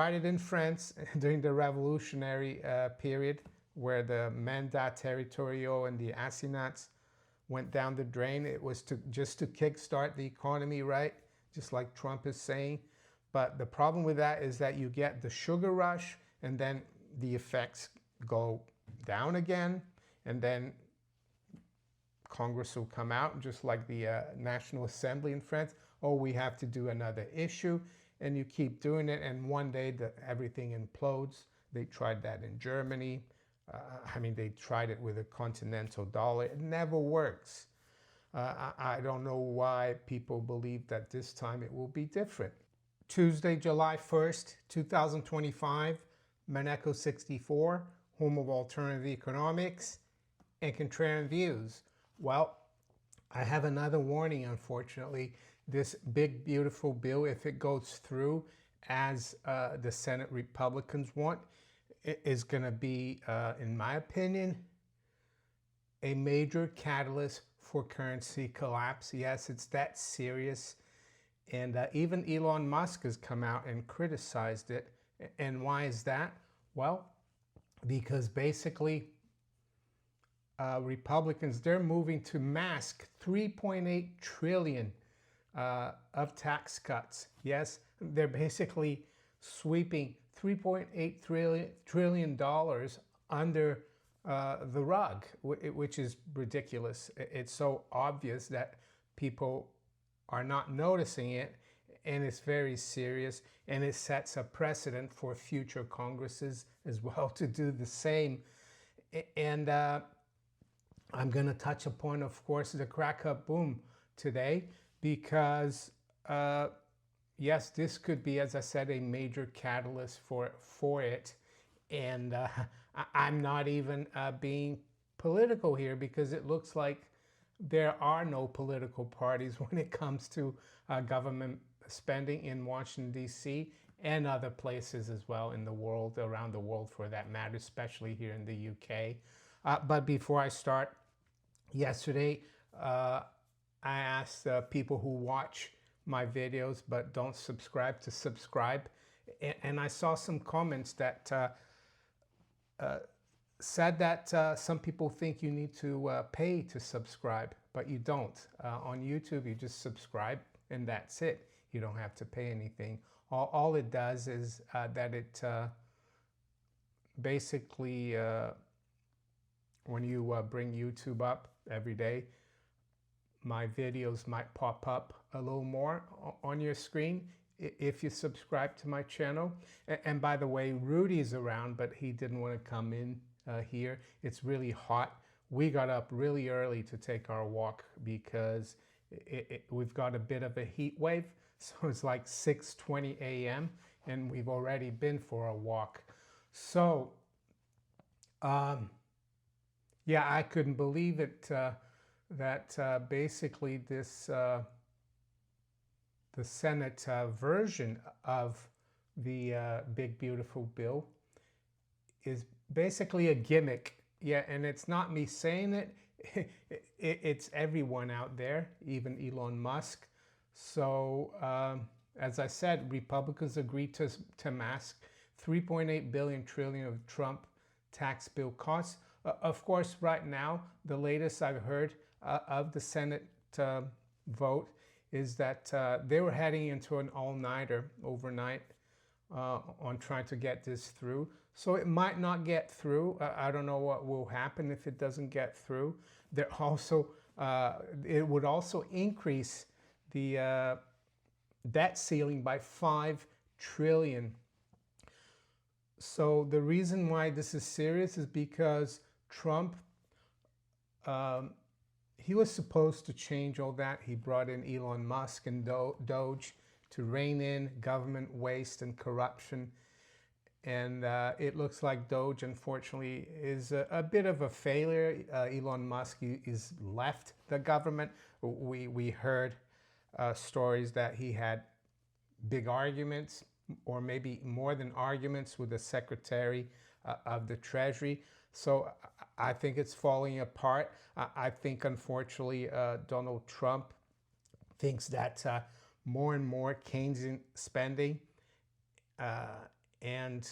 Started in France during the revolutionary period, where the mandat territorial and the assignats went down the drain. It was just to kickstart the economy, right? Just like Trump is saying. But the problem with that is that you get the sugar rush, and then the effects go down again, and then Congress will come out, just like the National Assembly in France. Oh, we have to do another issue. And you keep doing it, and one day everything implodes. They tried that in Germany. They tried it with a continental dollar. It never works. I don't know why people believe that this time it will be different. Tuesday, July 1st, 2025, Maneco 64, home of alternative economics and contrarian views. Well, I have another warning, unfortunately. This big, beautiful bill, if it goes through as the Senate Republicans want, it is going to be, in my opinion, a major catalyst for currency collapse. Yes, it's that serious. And even Elon Musk has come out and criticized it. And why is that? Well, because basically Republicans, they're moving to mask 3.8 trillion of tax cuts. Yes, they're basically sweeping $3.8 trillion under the rug, which is ridiculous. It's so obvious that people are not noticing it, and it's very serious, and it sets a precedent for future Congresses as well to do the same. And I'm going to touch upon, of course, the crackup boom today, because yes, this could be, as I said, a major catalyst for it. And I'm not even being political here, because it looks like there are no political parties when it comes to government spending in Washington, D.C. and other places as well in the world, around the world for that matter, especially here in the U.K. But before I start, yesterday I asked people who watch my videos but don't subscribe to subscribe, and I saw some comments that said that some people think you need to pay to subscribe, but you don't. On YouTube, you just subscribe and that's it. You don't have to pay anything. All it does is that it basically, when you bring YouTube up every day, my videos might pop up a little more on your screen if you subscribe to my channel. And by the way, Rudy's around, but he didn't want to come in here. It's really hot. We got up really early to take our walk because we've got a bit of a heat wave. So it's like 6:20 a.m. and we've already been for a walk. So yeah, I couldn't believe it that basically this the Senate version of the big beautiful bill is basically a gimmick. Yeah, and it's not me saying it. It's everyone out there, even Elon Musk. So as I said, Republicans agreed to mask 3.8 billion trillion of Trump tax bill costs. Of course, right now, the latest I've heard of the Senate vote is that they were heading into an all-nighter overnight on trying to get this through. So it might not get through. I don't know what will happen if it doesn't get through. There also, it would also increase the debt ceiling by 5 trillion. So the reason why this is serious is because Trump, he was supposed to change all that. He brought in Elon Musk and Doge to rein in government waste and corruption. And it looks like Doge, unfortunately, is a bit of a failure. Elon Musk is left the government. We heard stories that he had big arguments, or maybe more than arguments, with the Secretary of the Treasury. So I think it's falling apart. I think, unfortunately, Donald Trump thinks that more and more Keynesian spending and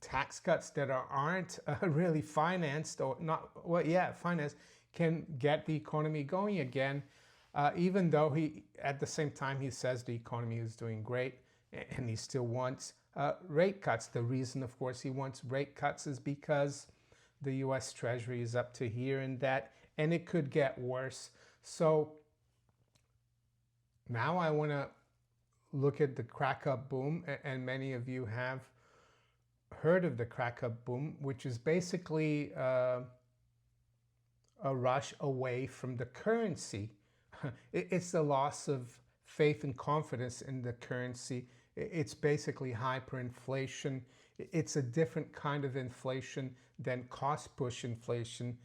tax cuts that aren't really financed or not, well, yeah, financed, can get the economy going again. Even though at the same time, he says the economy is doing great and he still wants rate cuts. The reason, of course, he wants rate cuts is because the US Treasury is up to here in debt and it could get worse. So now I want to look at the crack-up boom, and many of you have heard of the crack-up boom, which is basically a rush away from the currency. It's the loss of faith and confidence in the currency. It's basically hyperinflation. It's a different kind of inflation than cost push inflation,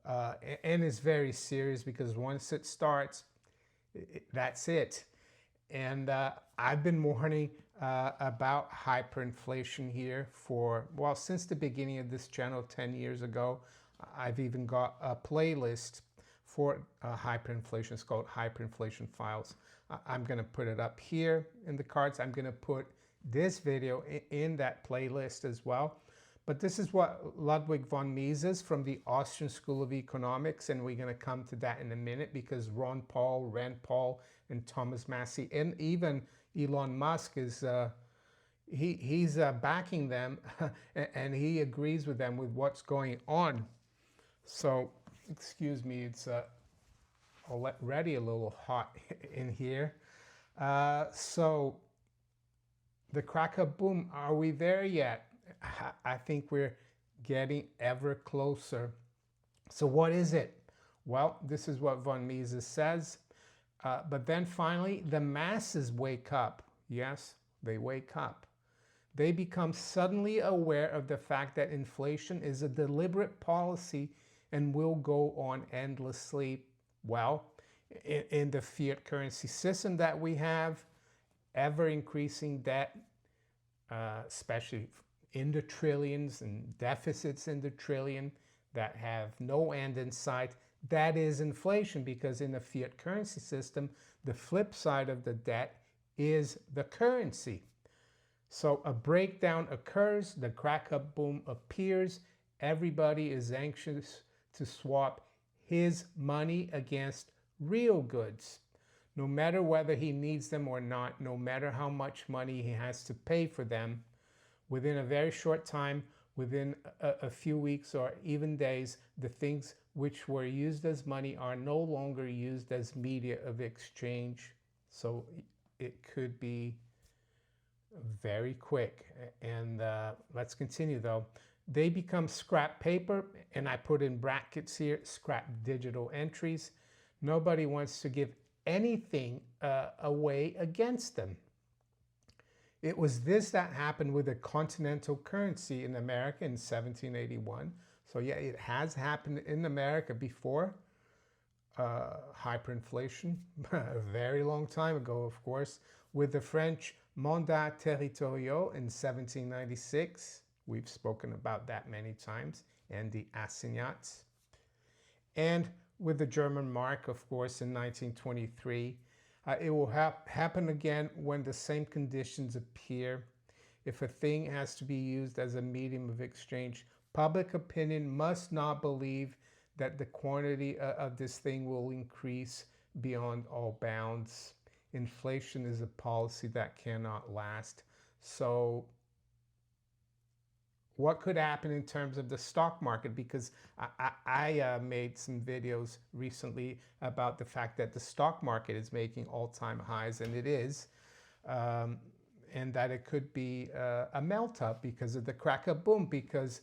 and it's very serious because once it starts, that's it. And I've been warning about hyperinflation here for, well, since the beginning of this channel 10 years ago. I've even got a playlist for hyperinflation. It's called Hyperinflation Files. I'm going to put it up here in the cards. I'm going to put this video in that playlist as well. But this is what Ludwig von Mises from the Austrian School of Economics, and we're going to come to that in a minute because Ron Paul, Rand Paul, and Thomas Massie, and even Elon Musk is he's backing them, and he agrees with them with what's going on. So, excuse me, it's already a little hot in here. So, the crack-up boom, are we there yet? I think we're getting ever closer. So what is it? Well, this is what von Mises says. But then finally, the masses wake up. Yes, they wake up. They become suddenly aware of the fact that inflation is a deliberate policy and will go on endlessly. Well, in the fiat currency system that we have, ever increasing debt, especially in the trillions and deficits in the trillion that have no end in sight, that is inflation, because in the fiat currency system, the flip side of the debt is the currency. So a breakdown occurs, the crack-up boom appears, everybody is anxious to swap his money against real goods, no matter whether he needs them or not, no matter how much money he has to pay for them. Within a very short time, within a few weeks or even days, the things which were used as money are no longer used as media of exchange. So it could be very quick. And let's continue though. They become scrap paper, and I put in brackets here, scrap digital entries. Nobody wants to give anything away against them. It was this that happened with the continental currency in America in 1781. So yeah, it has happened in America before, hyperinflation, a very long time ago, of course, with the French mandats territoriaux in 1796. We've spoken about that many times, and the assignats. And with the German mark, of course, in 1923. It will happen again when the same conditions appear. If a thing has to be used as a medium of exchange, public opinion must not believe that the quantity of this thing will increase beyond all bounds. Inflation is a policy that cannot last. So what could happen in terms of the stock market? Because I made some videos recently about the fact that the stock market is making all-time highs, and it is, and that it could be a melt-up because of the crack-up boom, because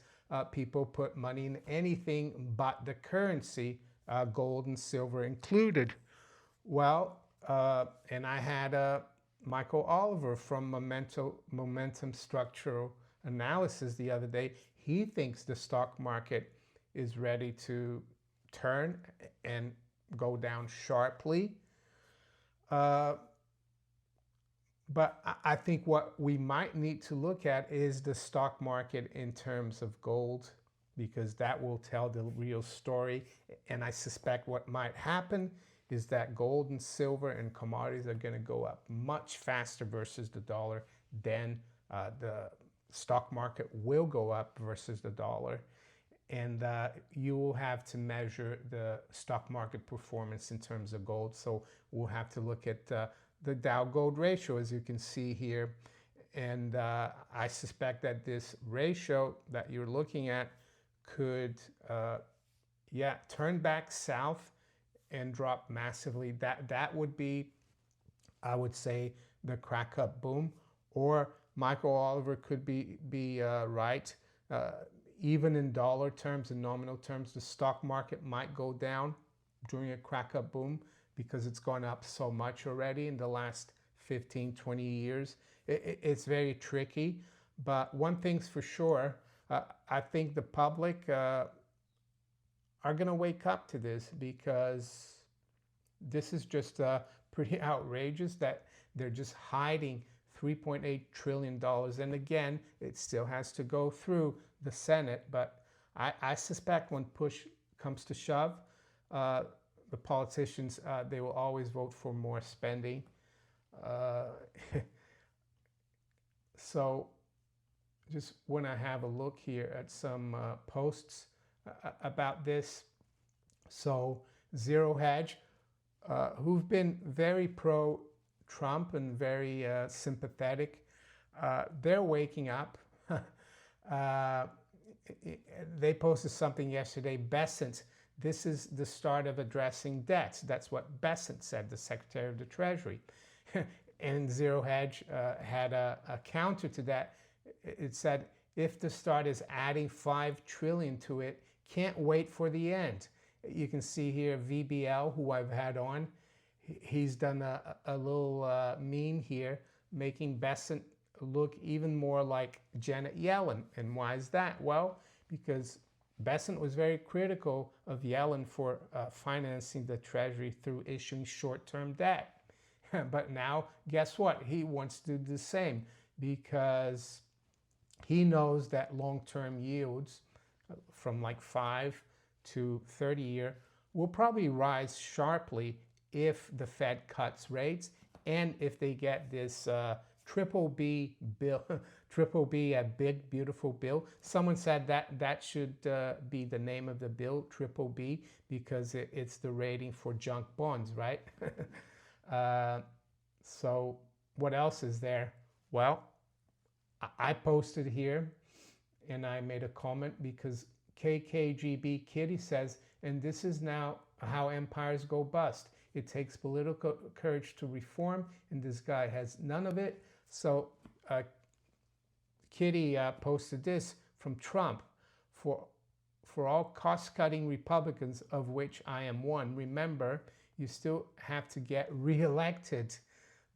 people put money in anything but the currency, gold and silver included. Well, and I had Michael Oliver from Momentum Structural Analysis the other day. He thinks the stock market is ready to turn and go down sharply. But I think what we might need to look at is the stock market in terms of gold, because that will tell the real story. And I suspect what might happen is that gold and silver and commodities are going to go up much faster versus the dollar than the stock market will go up versus the dollar. And you will have to measure the stock market performance in terms of gold. So we'll have to look at the Dow gold ratio, as you can see here. And I suspect that this ratio that you're looking at could, turn back south and drop massively. That would be, I would say, the crack up boom. Or Michael Oliver could be right. Even in dollar terms, in nominal terms, the stock market might go down during a crack up boom because it's gone up so much already in the last 15, 20 years. It's very tricky. But one thing's for sure, I think the public are going to wake up to this, because this is just pretty outrageous that they're just hiding $3.8 trillion. And again, it still has to go through the Senate. But I suspect when push comes to shove, the politicians, they will always vote for more spending. So just when I have a look here at some posts about this. So Zero Hedge, who've been very pro-Trump and very sympathetic, they're waking up. They posted something yesterday. Besant, this is the start of addressing debts. That's what Besant said, the Secretary of the Treasury. And Zero Hedge had a counter to that. It said, if the start is adding $5 trillion to it, can't wait for the end. You can see here VBL, who I've had on. He's done a little meme here, making Besant look even more like Janet Yellen. And why is that? Well, because Besant was very critical of Yellen for financing the Treasury through issuing short-term debt. But now, guess what? He wants to do the same, because he knows that long-term yields from like 5 to 30 year will probably rise sharply if the Fed cuts rates, and if they get this triple B bill, triple B, a big beautiful bill. Someone said that should be the name of the bill, triple B, because it's the rating for junk bonds, right? So what else is there? Well, I posted here and I made a comment because KKGB Kitty says, and this is now how empires go bust. It takes political courage to reform, and this guy has none of it. So Kitty posted this from Trump: for all cost-cutting Republicans, of which I am one, remember, you still have to get reelected.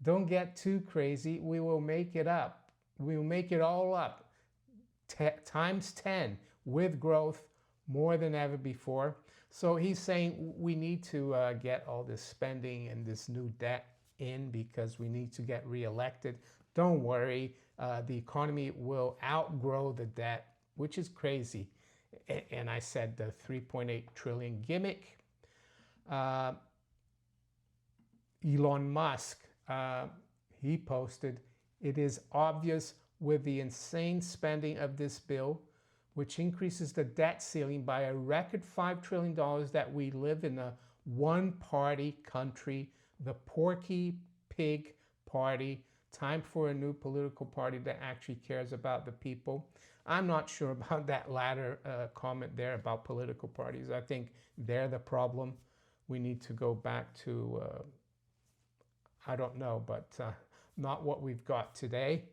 Don't get too crazy. We will make it up. We will make it all up. Times 10 with growth more than ever before. So he's saying we need to get all this spending and this new debt in because we need to get reelected. Don't worry, the economy will outgrow the debt, which is crazy. And I said the 3.8 trillion gimmick. Elon Musk, he posted, it is obvious with the insane spending of this bill, which increases the debt ceiling by a record $5 trillion, that we live in a one-party country, the Porky Pig Party. Time for a new political party that actually cares about the people. I'm not sure about that latter comment there about political parties. I think they're the problem. We need to go back to, I don't know, but not what we've got today.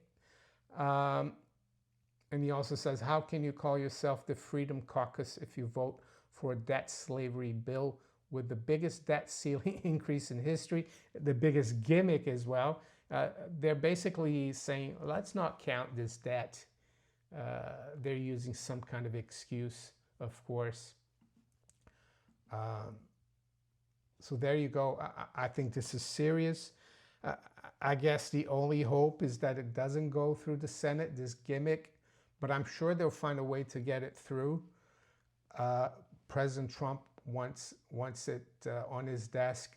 And he also says, how can you call yourself the Freedom Caucus if you vote for a debt slavery bill with the biggest debt ceiling increase in history, the biggest gimmick as well? They're basically saying, let's not count this debt. They're using some kind of excuse, of course. So there you go. I think this is serious. I guess the only hope is that it doesn't go through the Senate, this gimmick, but I'm sure they'll find a way to get it through. President Trump wants it on his desk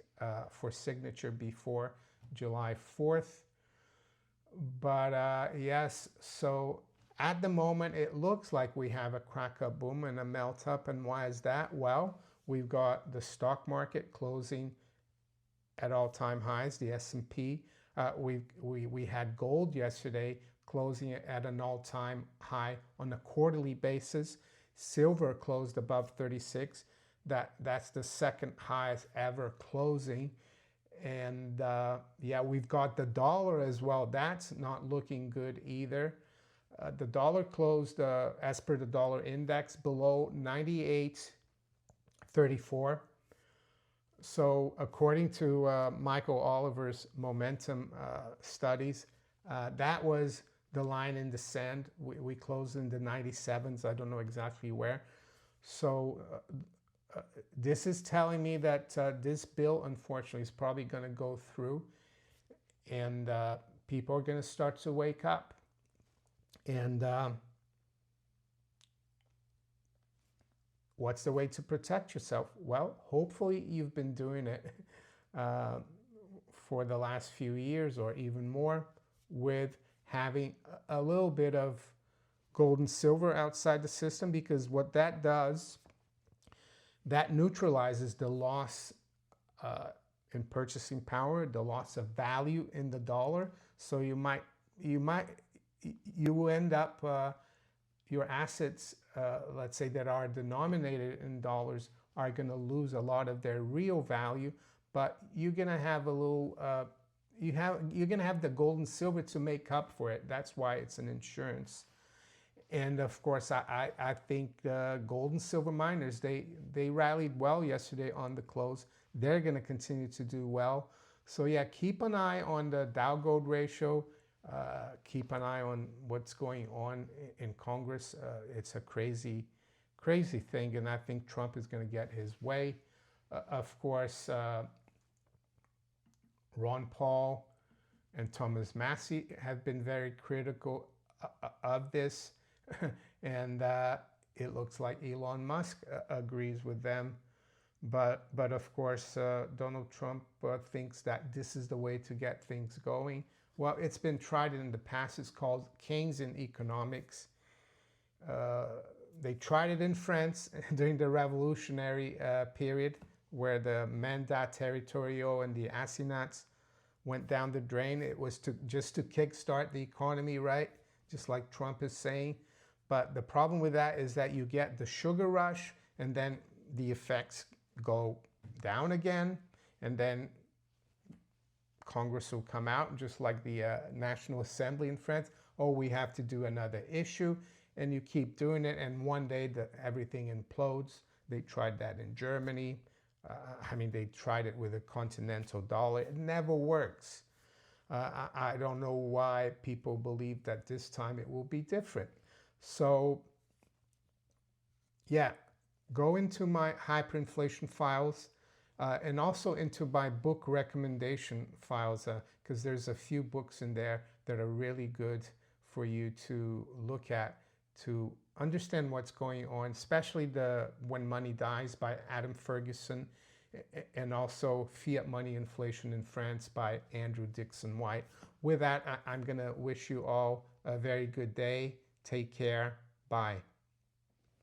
for signature before July 4th. But yes, so at the moment, it looks like we have a crack up boom and a melt up. And why is that? Well, we've got the stock market closing at all-time highs, the S&P. We had gold yesterday closing at an all-time high on a quarterly basis. Silver closed above 36. That's the second highest ever closing. And yeah, we've got the dollar as well. That's not looking good either. The dollar closed, as per the dollar index, below 98.34. So according to Michael Oliver's momentum studies, that was the line in the sand. We closed in the 97s. I don't know exactly where. So this is telling me that this bill, unfortunately, is probably going to go through, and people are going to start to wake up. And what's the way to protect yourself? Well, hopefully you've been doing it for the last few years or even more, with having a little bit of gold and silver outside the system, because what that does, that neutralizes the loss in purchasing power, the loss of value in the dollar. So you end up your assets, let's say, that are denominated in dollars, are going to lose a lot of their real value, but you're going to have a little, you're going to have the gold and silver to make up for it. That's why it's an insurance. And of course, I think gold and silver miners, they rallied well yesterday on the close. They're going to continue to do well. So yeah, keep an eye on the Dow Gold ratio. Keep an eye on what's going on in Congress. It's a crazy, crazy thing, and I think Trump is going to get his way. Of course, Ron Paul and Thomas Massie have been very critical of this, and it looks like Elon Musk agrees with them. But of course, Donald Trump thinks that this is the way to get things going. Well, it's been tried in the past. It's called Keynesian economics. They tried it in France during the revolutionary period, where the mandat territoriaux and the assignats went down the drain. It was just to kickstart the economy, right? Just like Trump is saying. But the problem with that is that you get the sugar rush, and then the effects go down again, and then Congress will come out, just like the National Assembly in France. Oh, we have to do another issue, and you keep doing it, and one day everything implodes. They tried that in Germany. I mean, they tried it with a continental dollar. It never works. I don't know why people believe that this time it will be different. So yeah, go into my hyperinflation files. And also into my book recommendation files, because there's a few books in there that are really good for you to look at to understand what's going on, especially the When Money Dies by Adam Ferguson, and also Fiat Money Inflation in France by Andrew Dixon White. With that, I'm going to wish you all a very good day. Take care. Bye.